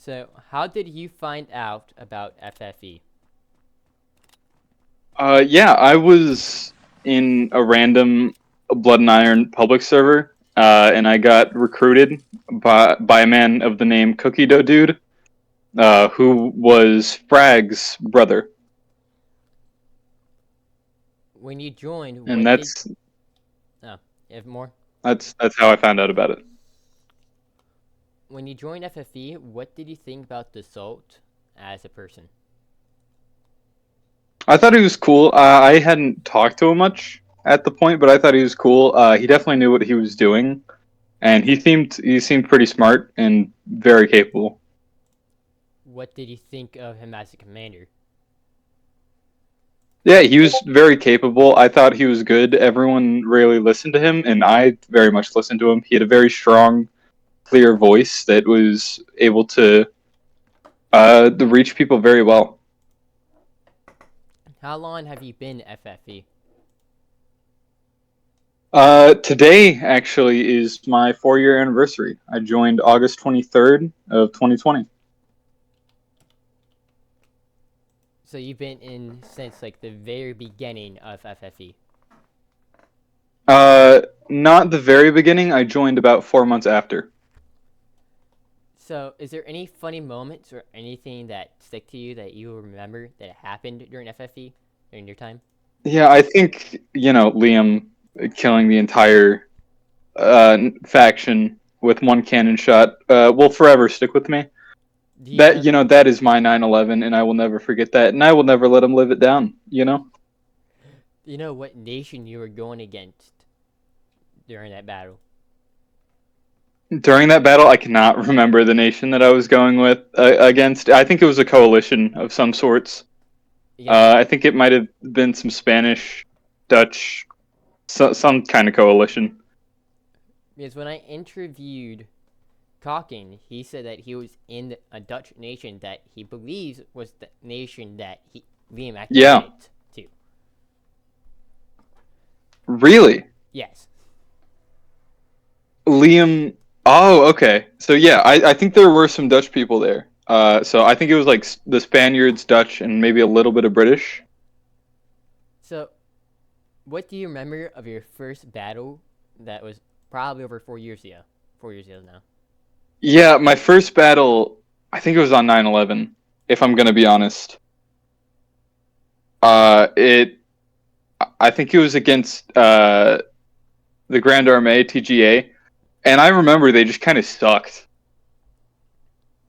So, how did you find out about FFE? Yeah, I was in a random Blood and Iron public server, and I got recruited by a man of the name Cookie Dough Dude, who was Frag's brother, When you joined, and what did. that's Oh, you have more? that's that's how I found out about it. When you joined FFE, what did you think about the Salt as a person? I thought he was cool. I hadn't talked to him much at the point, but I thought he was cool. He definitely knew what he was doing, and he seemed pretty smart and very capable. What did you think of him as a commander? Yeah, he was very capable. I thought he was good. Everyone really listened to him, and I very much listened to him. He had a very strong, clear voice that was able to reach people very well. How long have you been FFE? Today actually is my 4 year anniversary. I joined August 23rd of 2020. So you've been in since like the very beginning of FFE. Not the very beginning. I joined about 4 months after. So is there any funny moments or anything that stick to you that you remember that happened during FFE during your time? Yeah, I think Liam killing the entire faction with one cannon shot will forever stick with me. Do you That know? that is my 9/11, and I will never forget that, and I will never let him live it down. Do you know what nation you were going against during that battle? During that battle, I cannot remember the nation that I was going with against. I think it was a coalition of some sorts. Against I think it might have been some Spanish, Dutch, some kind of coalition. because when I interviewed Calkin, he said that he was in a Dutch nation that he believes was the nation that Liam actually Yeah, went to. really, Yes. Liam. Oh, okay. So yeah, I think there were some Dutch people there. So I think it was like the Spaniards, Dutch, and maybe a little bit of British. So, what do you remember of your first battle that was probably over 4 years ago? 4 years ago now. Yeah, my first battle, I think it was on 9/11. If I'm gonna be honest, it I think it was against the Grand Armée TGA, and I remember they just kind of sucked.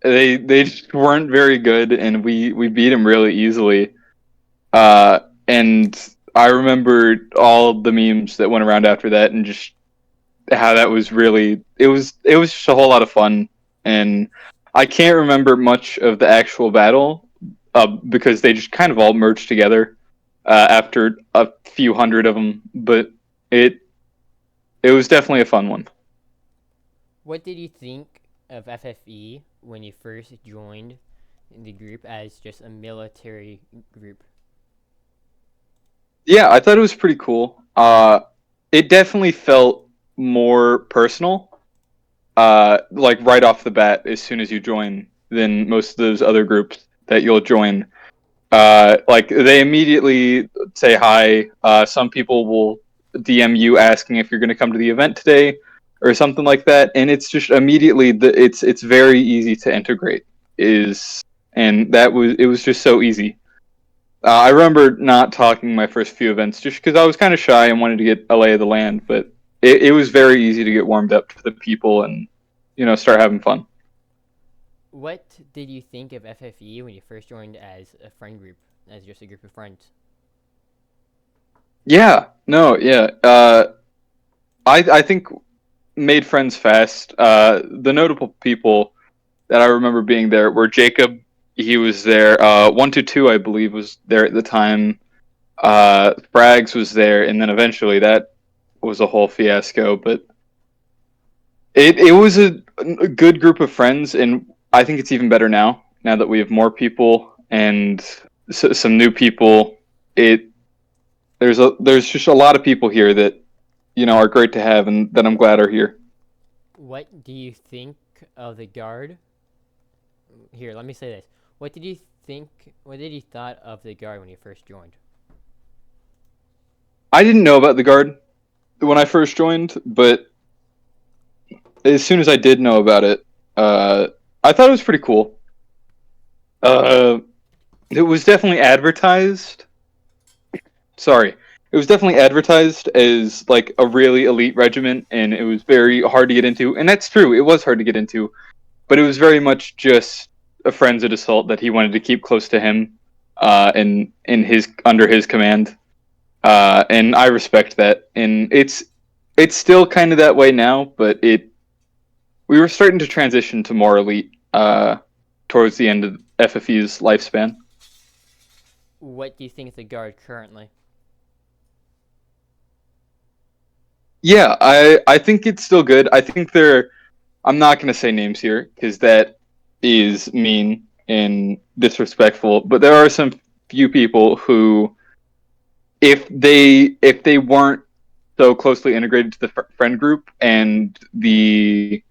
They just weren't very good, and we beat them really easily. And I remember all the memes that went around after that, and just how that was really it was just a whole lot of fun. And I can't remember much of the actual battle because they just kind of all merged together after a few hundred of them. But it it was definitely a fun one. What did you think of FFE when you first joined the group as just a military group? Yeah, I thought it was pretty cool. It definitely felt more personal, like right off the bat as soon as you join than most of those other groups that you'll join. Like they immediately say hi. Some people will DM you asking if you're going to come to the event today or something like that, and it's just immediately it's very easy to integrate. Is and that was it was just so easy. I remember not talking my first few events just because I was kind of shy and wanted to get a lay of the land, but it was very easy to get warmed up to the people and start having fun. What did you think of FFE when you first joined as a friend group, as just a group of friends? Yeah, no, yeah. I think made friends fast. The notable people that I remember being there were Jacob. He was there. 122, I believe, was there at the time. Frags was there, and then eventually that was a whole fiasco. But it was a good group of friends, and I think it's even better now. Now that we have more people and some new people, it there's just a lot of people here that are great to have, and that I'm glad are here. What do you think of the guard? Here, let me say this. What did you think? What did you thought of the guard when you first joined? I didn't know about the guard when I first joined, but as soon as I did know about it, uh, I thought it was pretty cool. Uh, it was definitely advertised. Sorry, it was definitely advertised as like a really elite regiment, and it was very hard to get into. And that's true; it was hard to get into, but it was very much just a frenzied assault that he wanted to keep close to him, and in his under his command. And I respect that. And it's still kind of that way now, but it we were starting to transition to more elite towards the end of FFE's lifespan. What do you think of the guard currently? Yeah, I think it's still good. I think they're. I'm not going to say names here because that is mean and disrespectful. But there are some few people who, if they weren't so closely integrated to the friend group and the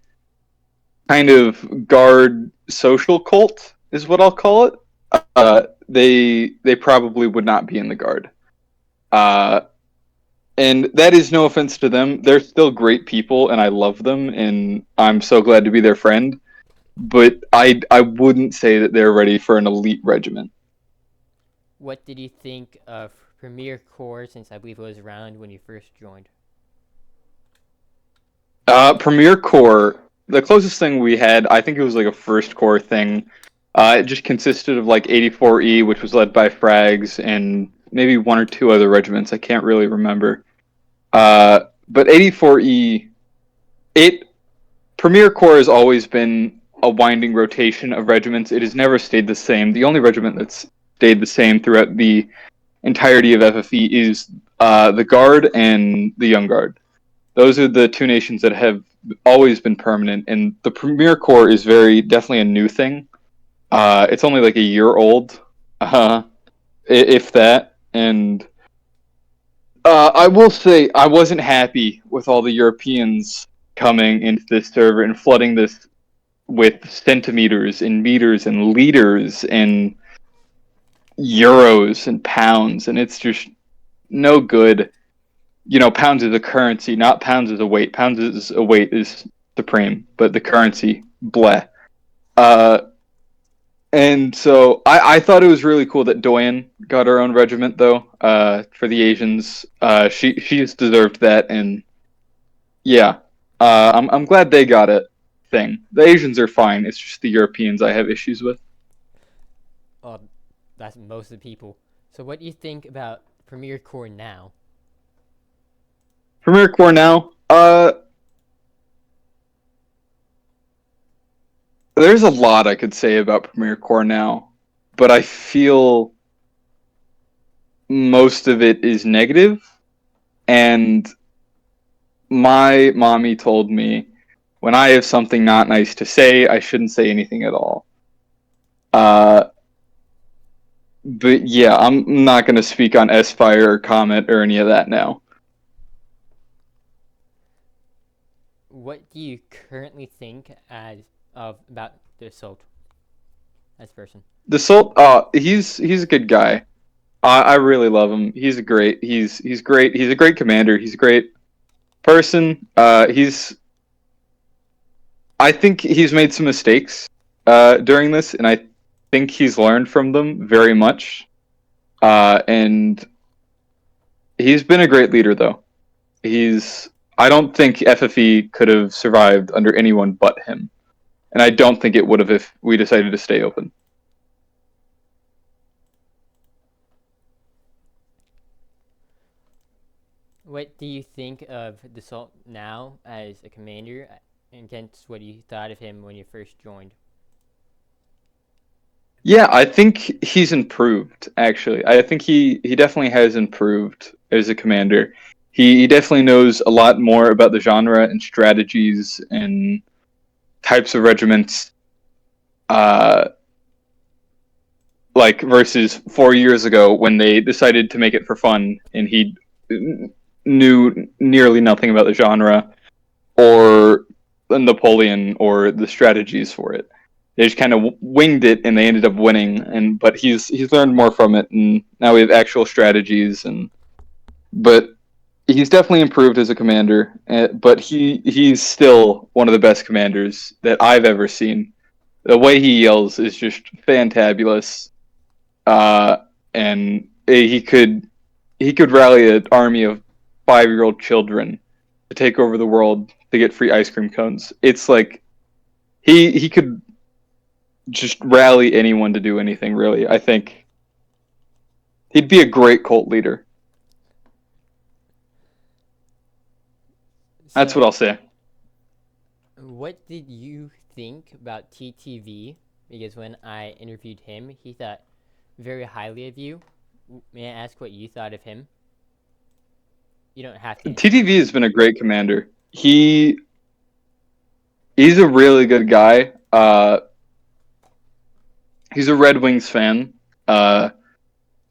kind of guard social cult is what I'll call it, they probably would not be in the guard. Uh, and that is no offense to them. They're still great people, and I love them, and I'm so glad to be their friend. But I wouldn't say that they're ready for an elite regiment. What did you think of Premier Corps since I believe it was around when you first joined? Premier Corps, the closest thing we had, I think it was like a first corps thing. It just consisted of like 84E, which was led by Frags, and maybe one or two other regiments. I can't really remember. But 84E, it Premier Corps has always been a winding rotation of regiments. It has never stayed the same. The only regiment that's stayed the same throughout the entirety of FFE is the Guard and the Young Guard. Those are the two nations that have always been permanent, and the Premier Corps is very definitely a new thing. It's only like a year old, if that. And I will say I wasn't happy with all the Europeans coming into this server and flooding this with centimeters and meters and liters and euros and pounds, and it's just no good. You know, pounds is a currency, not pounds is a weight. Pounds is a weight is supreme, but the currency, bleh. Uh, and so I thought it was really cool that Doyen got her own regiment, though. For the Asians, she's deserved that, and yeah, I'm glad they got it. Thing. The Asians are fine. It's just the Europeans I have issues with. Uh, that's most of the people. So what do you think about Premier Corps now? Premier Corps now. There's a lot I could say about Premier Corps now, but I feel most of it is negative. And my mommy told me when I have something not nice to say, I shouldn't say anything at all. Uh, but yeah, I'm not going to speak on S-Fire or Comet or any of that now. What do you currently think as of about the assault as a person? The Salt, he's a good guy. I really love him. He's great. He's a great commander. He's a great person. I think he's made some mistakes during this, and I think he's learned from them very much. And he's been a great leader, though. He's. I don't think FFE could have survived under anyone but him, and I don't think it would have if we decided to stay open. What do you think of the assault now as a commander against what you thought of him when you first joined? Yeah, I think he's improved. Actually, I think he definitely has improved as a commander. He definitely knows a lot more about the genre and strategies and types of regiments. Uh, like versus 4 years ago when they decided to make it for fun, and he knew nearly nothing about the genre or Napoleon or the strategies for it. they just kind of winged it and they ended up winning. And but he's learned more from it, and now we have actual strategies. And but he's definitely improved as a commander. But he's still one of the best commanders that I've ever seen. The way he yells is just fantabulous. And he could rally an army of 5-year-old children to take over the world to get free ice cream cones. It's like he could just rally anyone to do anything. Really, I think he'd be a great cult leader. That's what So, I'll say. what did you think about TTV? Because when I interviewed him, he thought very highly of you. May I ask what you thought of him? You don't have to answer. TTV has been a great commander. He's a really good guy. He's a Red Wings fan. Uh,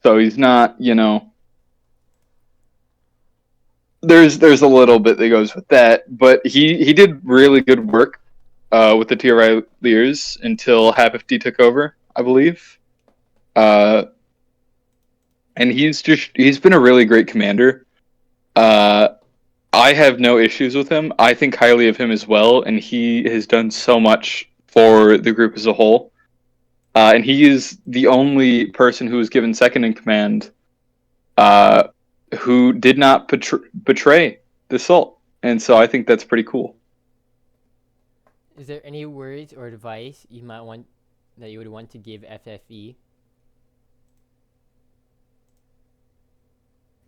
so he's not, there's a little bit that goes with that, but he did really good work with the Tiraliers until FFE took over, I believe. Uh, and he's been a really great commander. Uh, I have no issues with him. I think highly of him as well, and he has done so much for the group as a whole. And he is the only person who was given second in command uh, who did not betray the Salt. And so I think that's pretty cool. Is there any words or advice you might want that you would want to give FFE?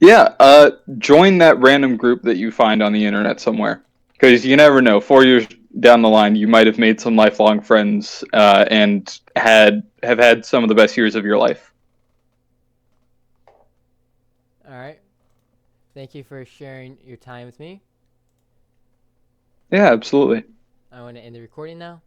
Yeah, join that random group that you find on the internet somewhere. Because you never know. 4 years down the line, you might have made some lifelong friends and have had some of the best years of your life. All right. Thank you for sharing your time with me. Yeah, absolutely. I want to end the recording now.